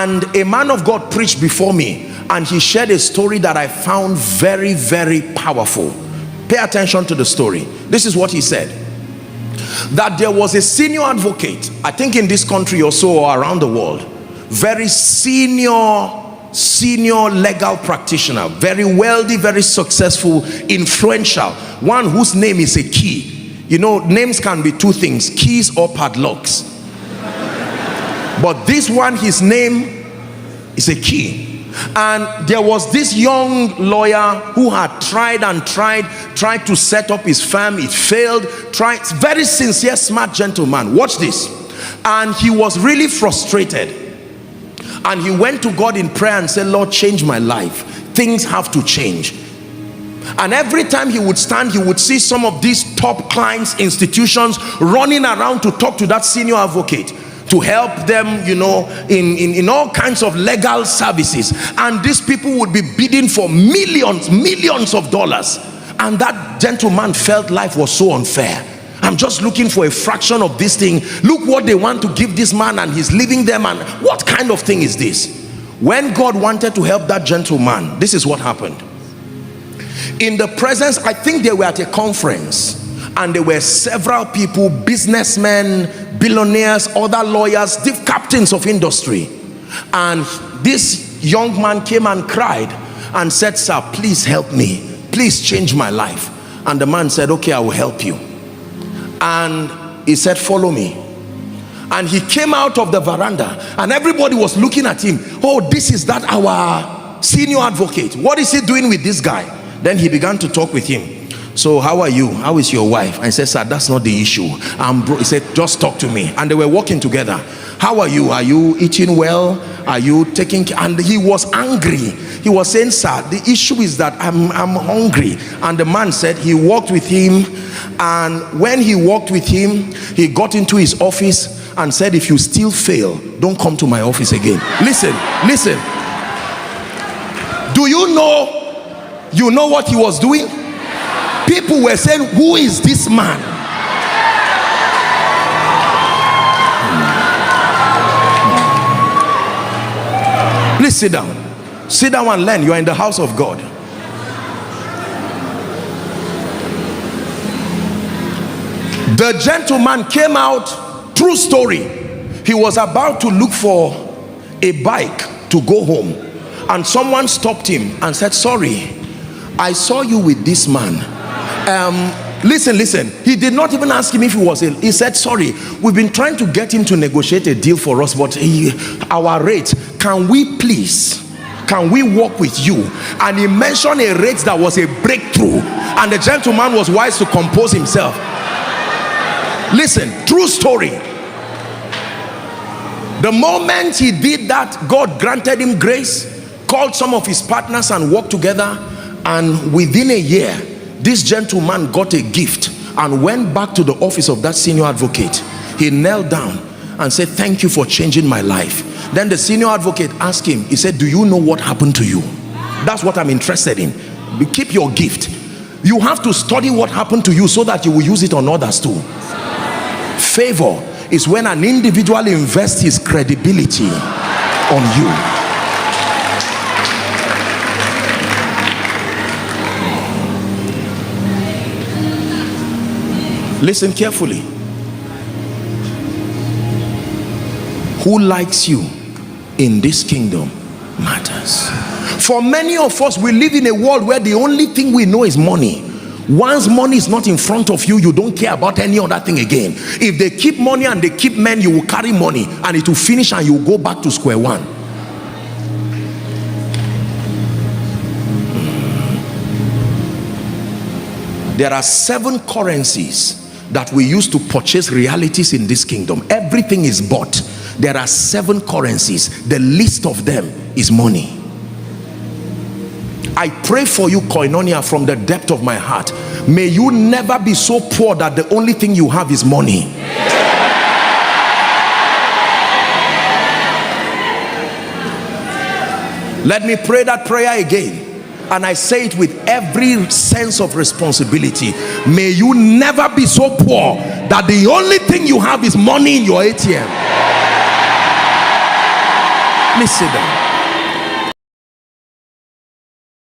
And a man of God preached before me, and he shared a story that I found very, very powerful. Pay attention to the story. This is what he said: that there was a senior advocate, I think in this country or so, or around the world, very senior legal practitioner, very wealthy, very successful, influential, one whose name is a key. You know, names can be two things: keys or padlocks. But this one, his name is a key. And there was this young lawyer who had tried to set up his firm. It failed. Very sincere, smart gentleman. Watch this. And he was really frustrated, and he went to God in prayer and said, Lord, change my life. Things have to change. And every time he would stand, he would see some of these top clients, institutions running around to talk to that senior advocate, to help them, you know, in all kinds of legal services. And these people would be bidding for millions of dollars. And that gentleman felt life was so unfair. I'm just looking for a fraction of this thing. Look what they want to give this man, and he's leaving them. And what kind of thing is this? When God wanted to help that gentleman, this is what happened. In the presence, I think they were at a conference, and there were several people, businessmen, billionaires, other lawyers, the captains of industry. And this young man came and cried and said, sir, please help me. Please change my life. And the man said, okay, I will help you. And he said, follow me. And he came out of the veranda, and everybody was looking at him. Oh, this is that our senior advocate. What is he doing with this guy? Then he began to talk with him. So how are you? How is your wife? I said, sir, that's not the issue. He said, just talk to me. And they were walking together. How are you? Are you eating well? Are you taking care? And he was angry. He was saying, sir, the issue is that I'm hungry. And the man said he walked with him. And when he walked with him, he got into his office and said, if you still fail, don't come to my office again. Listen. Do you know what he was doing? People were saying, who is this man? Please sit down. Sit down and learn. You are in the house of God. The gentleman came out, true story. He was about to look for a bike to go home, and someone stopped him and said, sorry, I saw you with this man. Listen. He did not even ask him if he was ill. He said, sorry, we've been trying to get him to negotiate a deal for us, but our rate, can we work with you? And he mentioned a rate that was a breakthrough, and the gentleman was wise to compose himself. Listen, true story. The moment he did that, God granted him grace, called some of his partners and worked together, and within a year, this gentleman got a gift and went back to the office of that senior advocate. He knelt down and said, thank you for changing my life. Then the senior advocate asked him, he said, do you know what happened to you? That's what I'm interested in. Keep your gift. You have to study what happened to you so that you will use it on others too. Favor is when an individual invests his credibility on you. Listen carefully. Who likes you in this kingdom matters. For many of us, we live in a world where the only thing we know is money. Once money is not in front of you, you don't care about any other thing again. If they keep money and they keep men, you will carry money and it will finish and you will go back to square one. There are 7 currencies that we use to purchase realities in this kingdom. Everything is bought. There are 7 currencies. The least of them is money. I pray for you, Koinonia, from the depth of my heart. May you never be so poor that the only thing you have is money. Let me pray that prayer again. And I say it with every sense of responsibility. May you never be so poor that the only thing you have is money in your ATM. Please sit down.